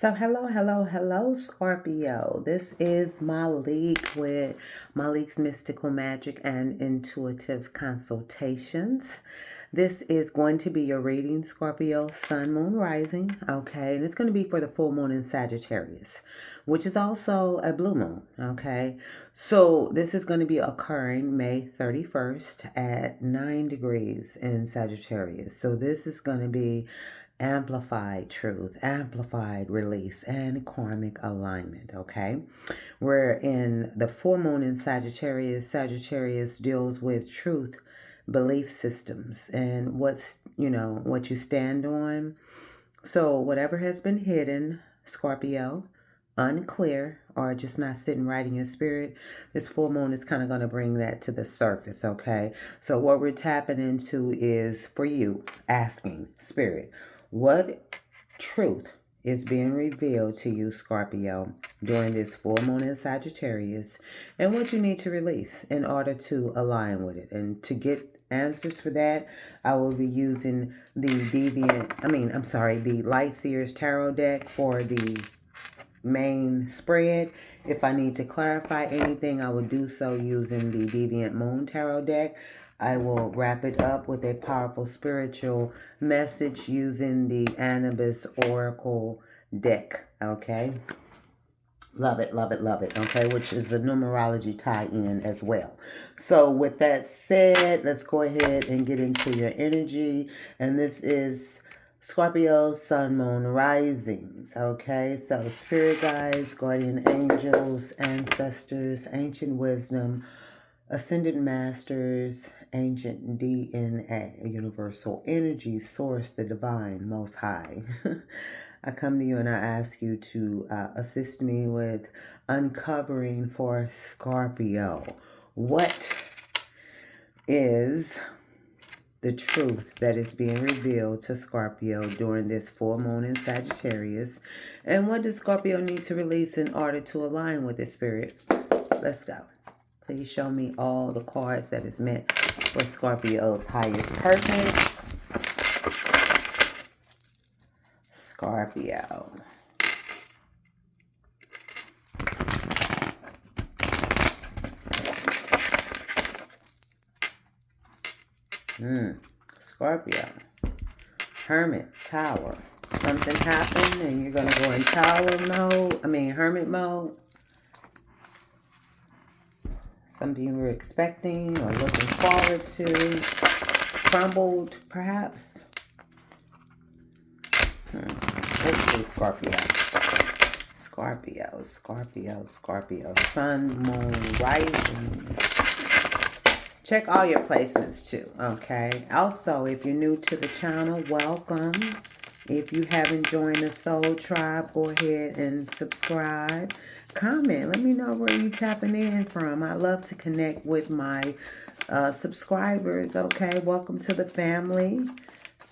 So hello, Scorpio. This is Malik with Malik's Mystical Magic and Intuitive Consultations. This is going to be your reading, Scorpio, Sun, Moon, Rising. Okay, and it's going to be for the full moon in Sagittarius, which is also a blue moon. Okay, so this is going to be occurring May 31st at 9 degrees in Sagittarius. So this is going to be amplified truth, amplified release, and karmic alignment. Okay, we're in the full moon in Sagittarius. Sagittarius deals with truth, belief systems, and what you stand on. So whatever has been hidden, Scorpio, unclear, or just not sitting right in your spirit, this full moon is kind of going to bring that to the surface. Okay, so what we're tapping into is for you, asking spirit, what truth is being revealed to you, Scorpio, during this full moon in Sagittarius, and what you need to release in order to align with it. And to get answers for that, I will be using the Light Seers Tarot deck for the main spread. If I need to clarify anything, I will do so using the Deviant Moon Tarot deck. I will wrap it up with a powerful spiritual message using the Anubis Oracle deck. Okay. Love it, love it, love it. Okay, which is the numerology tie-in as well. So with that said, let's go ahead and get into your energy. And this is Scorpio, Sun, Moon, Risings. Okay, so spirit guides, guardian angels, ancestors, ancient wisdom, ascended masters, ancient DNA, universal energy, source, the divine, most high. I come to you and I ask you to assist me with uncovering for Scorpio. What is the truth that is being revealed to Scorpio during this full moon in Sagittarius? And what does Scorpio need to release in order to align with the spirit? Let's go. Please show me all the cards that is meant for Scorpio's highest purpose. Scorpio. Scorpio. Hermit, Tower. Something happened and you're going to go in hermit mode. Something you were expecting or looking forward to crumbled, perhaps. Let's see, Scorpio. Scorpio. Sun, moon, rising. Check all your placements too, okay? Also, if you're new to the channel, welcome. If you haven't joined the Soul Tribe, go ahead and subscribe. Comment. Let me know where you're tapping in from. I love to connect with my subscribers, okay? Welcome to the family.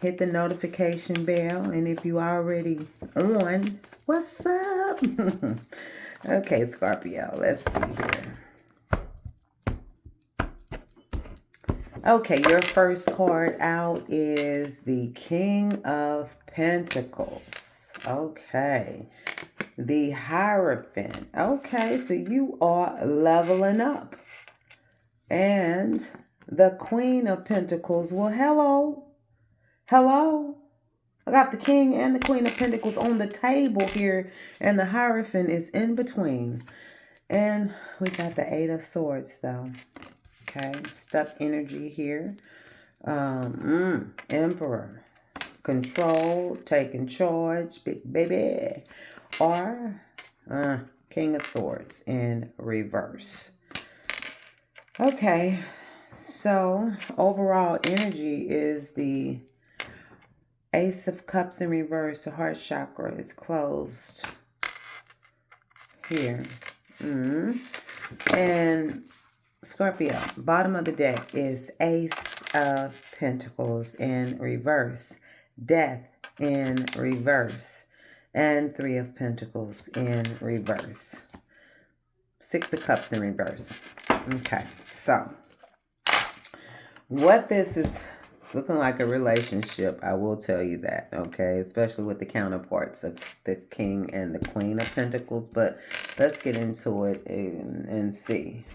Hit the notification bell. And if you already on, what's up? Okay, Scorpio. Let's see here. Okay, your first card out is the King of Pentacles. Okay. The Hierophant. Okay, so you are leveling up. And the Queen of Pentacles. Well, hello. I got the King and the Queen of Pentacles on the table here, and the Hierophant is in between. And we got the Eight of Swords, though. Okay, stuck energy here. Emperor. Control, taking charge, big baby. Or King of Swords in reverse. Okay, so overall energy is the Ace of Cups in reverse. The heart chakra is closed here. And Scorpio, bottom of the deck is Ace of Pentacles in reverse. Death in reverse. And Three of Pentacles in reverse. Six of Cups in reverse. Okay, so what this is looking like a relationship. I will tell you that, okay? Especially with the counterparts of the King and the Queen of Pentacles. But let's get into it and see.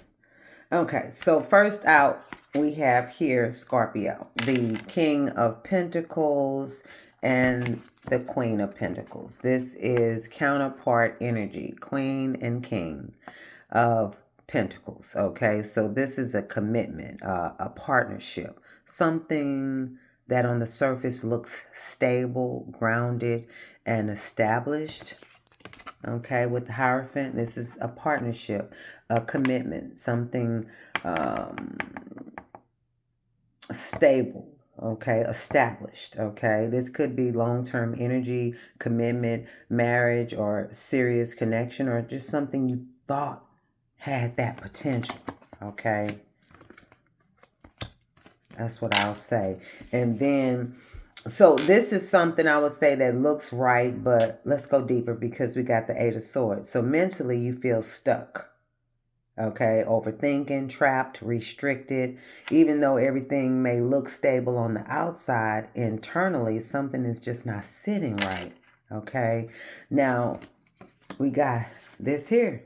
Okay, so first out, we have here Scorpio, the King of Pentacles and the Queen of Pentacles. This is counterpart energy, Queen and King of Pentacles. Okay, so this is a commitment, a partnership, something that on the surface looks stable, grounded, and established. Okay, with the Hierophant, this is a partnership, a commitment, something stable, okay, established, okay. This could be long-term energy, commitment, marriage, or serious connection, or just something you thought had that potential, okay. That's what I'll say. And then, so this is something I would say that looks right, but let's go deeper because we got the Eight of Swords. So mentally, you feel stuck. Okay, overthinking, trapped, restricted. Even though everything may look stable on the outside, internally, something is just not sitting right. Okay, now we got this here.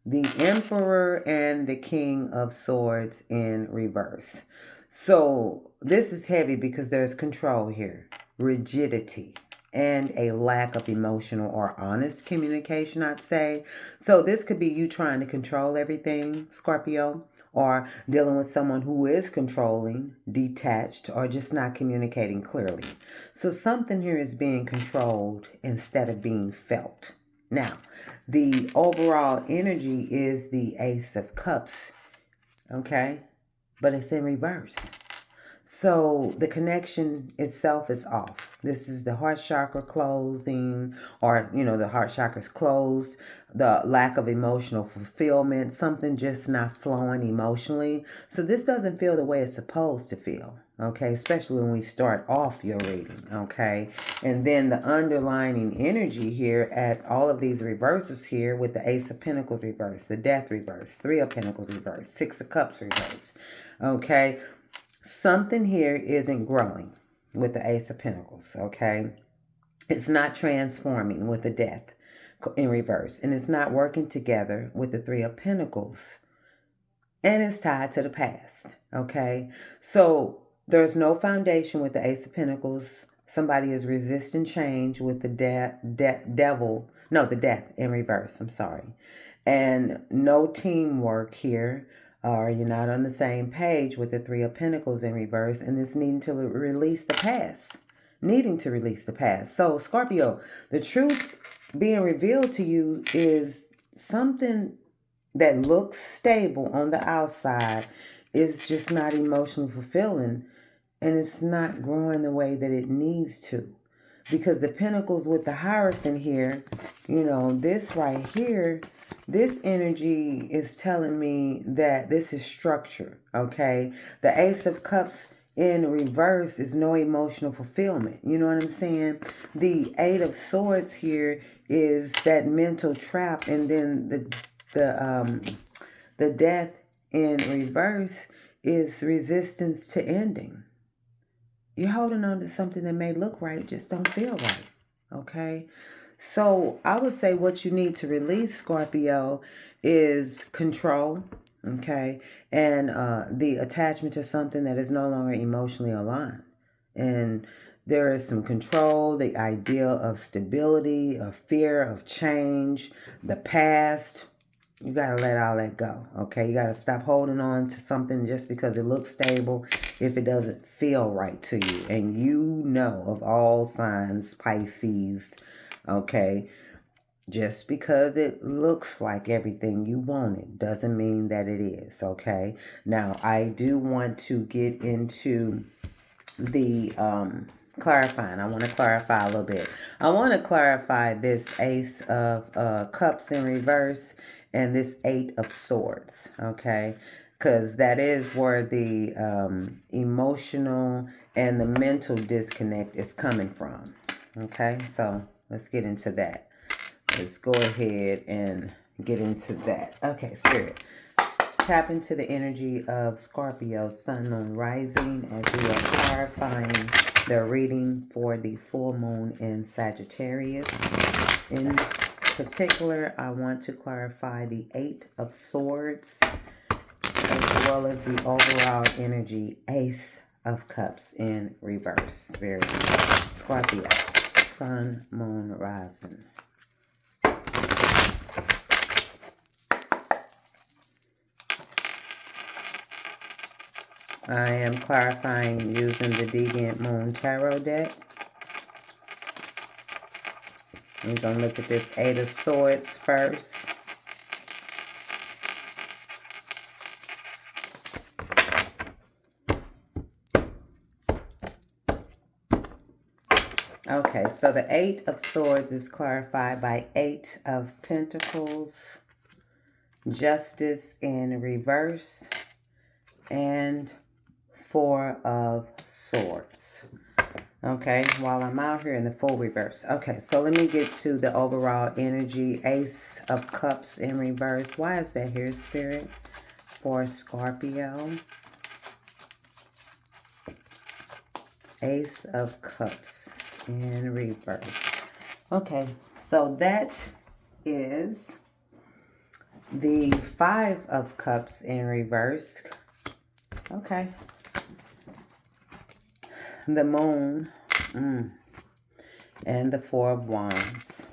The Emperor and the King of Swords in reverse. So this is heavy because there's control here, rigidity, and a lack of emotional or honest communication, I'd say. So this could be you trying to control everything, Scorpio, or dealing with someone who is controlling, detached, or just not communicating clearly. So something here is being controlled instead of being felt. Now, the overall energy is the Ace of Cups, okay? But it's in reverse. So the connection itself is off. This is the heart chakra closing, or, the heart chakra is closed, the lack of emotional fulfillment, something just not flowing emotionally. So this doesn't feel the way it's supposed to feel, okay? Especially when we start off your reading, okay? And then the underlining energy here at all of these reverses here with the Ace of Pentacles reverse, the Death reverse, Three of Pentacles reverse, Six of Cups reverse, okay? Something here isn't growing with the Ace of Pentacles, okay? It's not transforming with the Death in reverse. And it's not working together with the Three of Pentacles. And it's tied to the past, okay? So there's no foundation with the Ace of Pentacles. Somebody is resisting change with the the Death in reverse, I'm sorry. And no teamwork here. Or you're not on the same page with the Three of Pentacles in reverse, and it's needing to release the past. So, Scorpio, the truth being revealed to you is something that looks stable on the outside is just not emotionally fulfilling, and it's not growing the way that it needs to. Because the Pentacles with the Hierophant here, this right here, this energy is telling me that this is structure, okay? The Ace of Cups in reverse is no emotional fulfillment. You know what I'm saying? The Eight of Swords here is that mental trap, and then the Death in reverse is resistance to ending. You're holding on to something that may look right, just don't feel right, okay? So I would say what you need to release, Scorpio, is control, okay? And the attachment to something that is no longer emotionally aligned. And there is some control, the idea of stability, of fear, of change, the past. You got to let all that go, okay? You got to stop holding on to something just because it looks stable if it doesn't feel right to you. And you know of all signs, Pisces, okay? Just because it looks like everything you wanted doesn't mean that it is, okay? Now, I do want to get into the clarifying. I want to clarify a little bit. I want to clarify this Ace of Cups in reverse and this Eight of Swords, okay? Because that is where the emotional and the mental disconnect is coming from, okay? So let's get into that. Let's go ahead and get into that. Okay, Spirit, tap into the energy of Scorpio, Sun, Moon, Rising, as we are clarifying the reading for the full moon in Sagittarius. In particular, I want to clarify the Eight of Swords, as well as the overall energy, Ace of Cups in reverse. Very good. Scorpio, Sun, Moon, Rising. I am clarifying using the Deviant Moon Tarot deck. We're going to look at this Eight of Swords first. Okay, so the Eight of Swords is clarified by Eight of Pentacles, Justice in reverse, and Four of Swords. Okay, while I'm out here in the full reverse. Okay, so let me get to the overall energy. Ace of Cups in reverse. Why is that here, Spirit? For Scorpio. Ace of Cups in reverse. Okay, so that is the Five of Cups in reverse. Okay. The Moon, and the Four of Wands.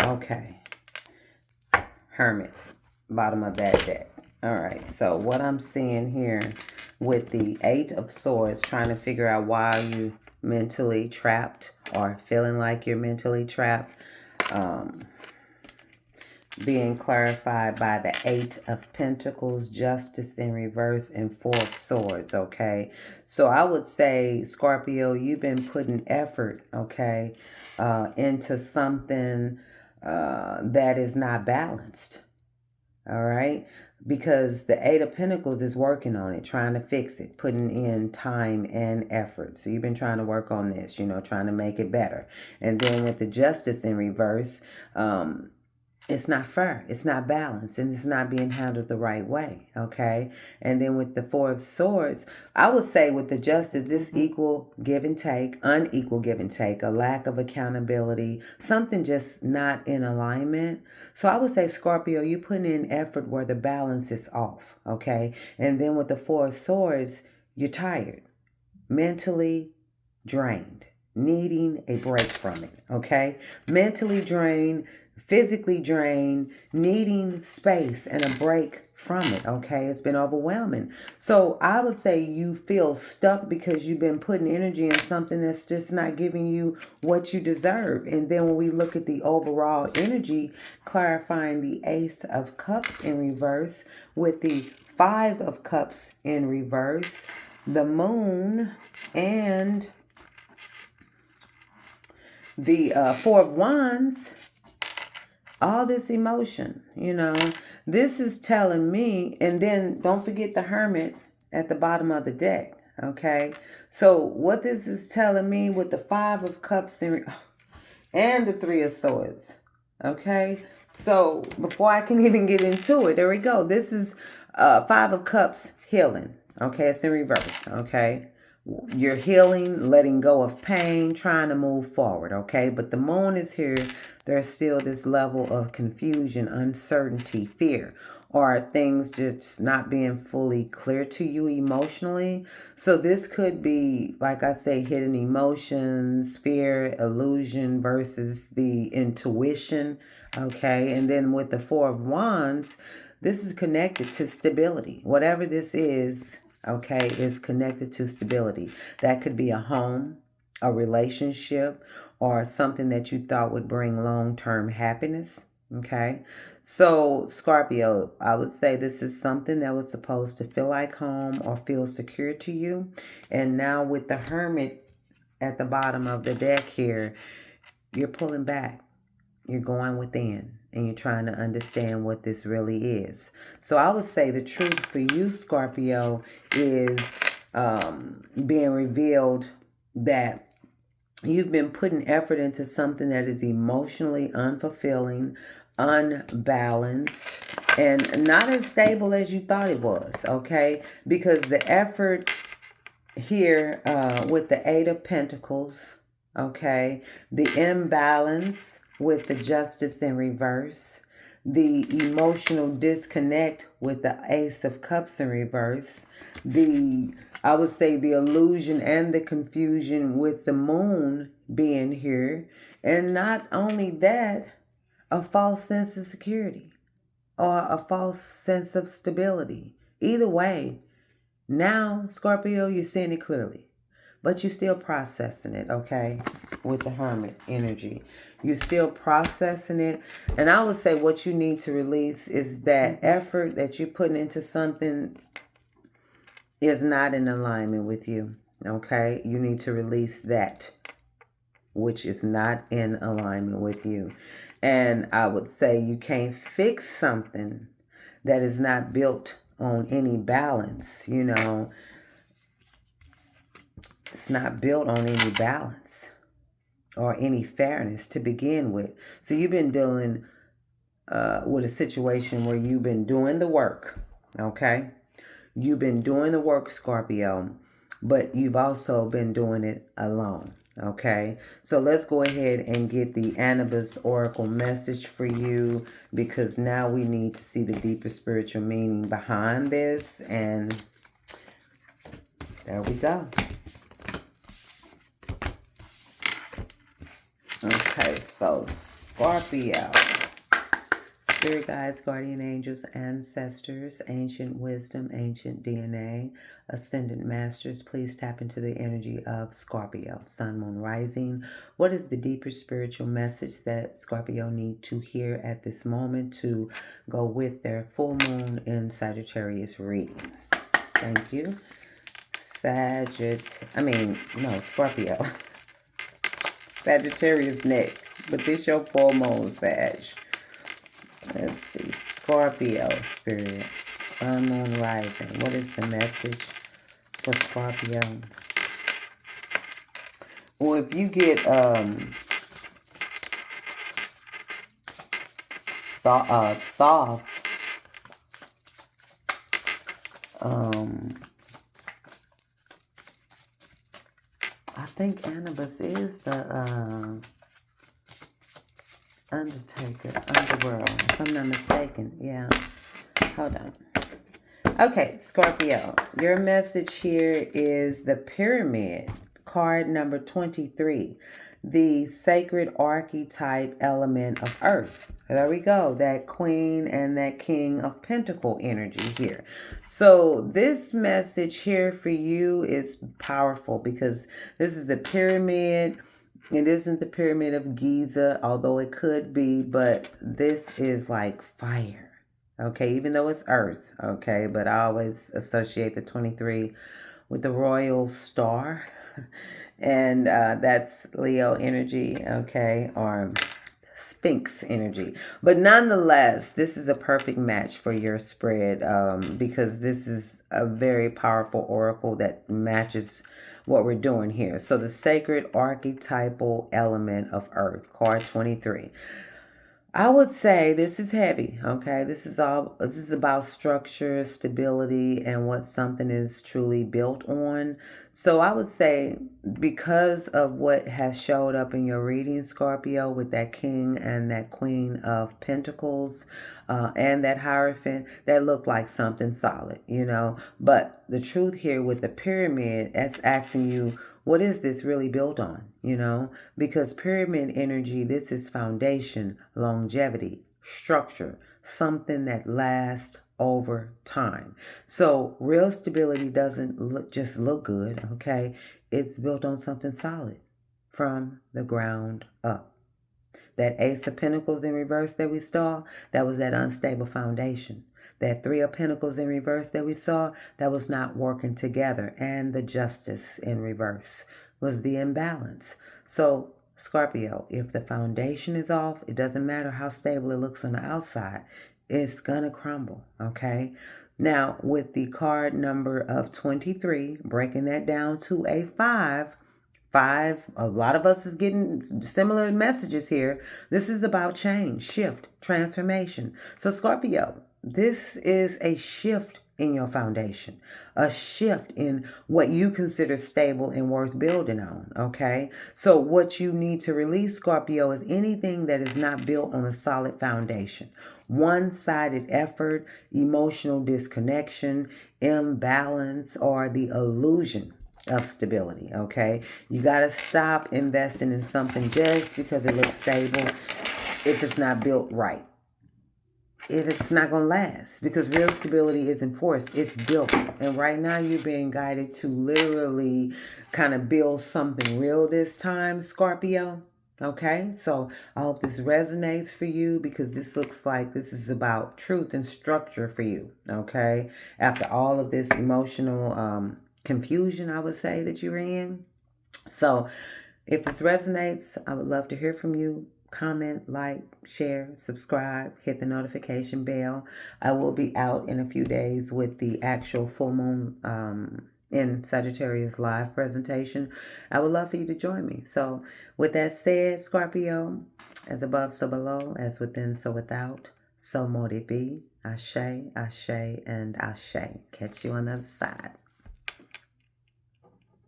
Okay. Hermit, bottom of that deck. All right, so what I'm seeing here with the Eight of Swords, trying to figure out why you mentally trapped or feeling like you're mentally trapped, being clarified by the Eight of Pentacles, Justice in reverse, and Four of Swords, okay? So I would say, Scorpio, you've been putting effort, okay, into something that is not balanced, all right? Because the Eight of Pentacles is working on it, trying to fix it, putting in time and effort. So you've been trying to work on this, you know, trying to make it better. And then with the Justice in reverse, it's not fair, it's not balanced, and it's not being handled the right way, okay? And then with the Four of Swords, I would say with the Justice, this equal give and take, unequal give and take, a lack of accountability, something just not in alignment. So I would say, Scorpio, you're putting in effort where the balance is off, okay? And then with the Four of Swords, you're tired, mentally drained, needing a break from it, okay? Mentally drained, physically drained, needing space and a break from it, okay? It's been overwhelming. So I would say you feel stuck because you've been putting energy in something that's just not giving you what you deserve. And then when we look at the overall energy, clarifying the Ace of Cups in reverse with the Five of Cups in reverse, the Moon, and the Four of Wands, all this emotion, you know, this is telling me, and then don't forget the Hermit at the bottom of the deck, okay? So what this is telling me with the Five of Cups and the Three of Swords, okay? So before I can even get into it, there we go. This is Five of Cups healing, okay? It's in reverse, okay? You're healing, letting go of pain, trying to move forward, okay? But the Moon is here. There's still this level of confusion, uncertainty, fear, or things just not being fully clear to you emotionally. So this could be, like I say, hidden emotions, fear, illusion versus the intuition, okay? And then with the Four of Wands, this is connected to stability. Whatever this is, okay, is connected to stability. That could be a home, a relationship, or something that you thought would bring long-term happiness, okay? So, Scorpio, I would say this is something that was supposed to feel like home or feel secure to you. And now with the Hermit at the bottom of the deck here, you're pulling back. You're going within and you're trying to understand what this really is. So I would say the truth for you, Scorpio, is being revealed that You've been putting effort into something that is emotionally unfulfilling, unbalanced, and not as stable as you thought it was, okay? Because the effort here with the Eight of Pentacles, okay? The imbalance with the Justice in reverse, the emotional disconnect with the Ace of Cups in reverse, I would say the illusion and the confusion with the Moon being here, and not only that, a false sense of security or a false sense of stability. Either way, now, Scorpio, you're seeing it clearly, but you're still processing it, okay, with the Hermit energy. You're still processing it. And I would say what you need to release is that effort that you're putting into something is not in alignment with you, okay? You need to release that which is not in alignment with you. And I would say you can't fix something that is not built on any balance, you know. It's not built on any balance or any fairness to begin with. So you've been dealing with a situation where you've been doing the work, okay? You've been doing the work, Scorpio, but you've also been doing it alone, okay? So let's go ahead and get the Anubis Oracle message for you, because now we need to see the deeper spiritual meaning behind this. And there we go. Okay, so Scorpio. Spirit guides, guardian angels, ancestors, ancient wisdom, ancient DNA, ascendant masters, please tap into the energy of Scorpio. Sun, moon, rising. What is the deeper spiritual message that Scorpio need to hear at this moment to go with their full moon in Sagittarius reading? Thank you. Scorpio. Sagittarius next, but this your full moon, Sag. Let's see. Scorpio spirit. Sun, moon, rising. What is the message for Scorpio? Well, if you get Thoth, I think Anubis is the underworld, if I'm not mistaken. Yeah. Hold on. Okay, Scorpio. Your message here is the Pyramid, card number 23. The sacred archetype element of Earth. There we go. That Queen and that King of Pentacle energy here. So this message here for you is powerful because this is a pyramid. It isn't the Pyramid of Giza, although it could be, but this is like fire. Okay, even though it's Earth. Okay, but I always associate the 23 with the royal star. And that's Leo energy, okay, or Sphinx energy. But nonetheless, this is a perfect match for your spread because this is a very powerful oracle that matches what we're doing here. So the sacred archetypal element of Earth, card 23. I would say this is heavy, okay? This is about structure, stability, and what something is truly built on. So I would say because of what has showed up in your reading, Scorpio, with that King and that Queen of Pentacles, and that Hierophant, that looked like something solid, you know? But the truth here with the pyramid, that's asking you, what is this really built on, you know? Because pyramid energy, this is foundation, longevity, structure, something that lasts over time. So real stability doesn't just look good, okay? It's built on something solid from the ground up. That Ace of Pentacles in reverse that we saw, that was that unstable foundation. That Three of Pentacles in reverse that we saw, that was not working together. And the Justice in reverse was the imbalance. So, Scorpio, if the foundation is off, it doesn't matter how stable it looks on the outside. It's going to crumble, okay? Now, with the card number of 23, breaking that down to a 5, 5, a lot of us is getting similar messages here. This is about change, shift, transformation. So Scorpio, this is a shift in your foundation, a shift in what you consider stable and worth building on, okay? So what you need to release, Scorpio, is anything that is not built on a solid foundation. One-sided effort, emotional disconnection, imbalance, or the illusion of stability, okay? You got to stop investing in something just because it looks stable if it's not built right. It's not going to last, because real stability isn't forced, it's built. And right now you're being guided to literally kind of build something real this time, Scorpio. Okay, so I hope this resonates for you, because this looks like this is about truth and structure for you. Okay, after all of this emotional confusion, I would say, that you're in. So if this resonates, I would love to hear from you. Comment, like, share, subscribe, hit the notification bell. I will be out in a few days with the actual full moon in Sagittarius live presentation. I would love for you to join me. So with that said, Scorpio, as above, so below, as within, so without, so mote it be. Ashe, ashe, and ashe. Catch you on the other side.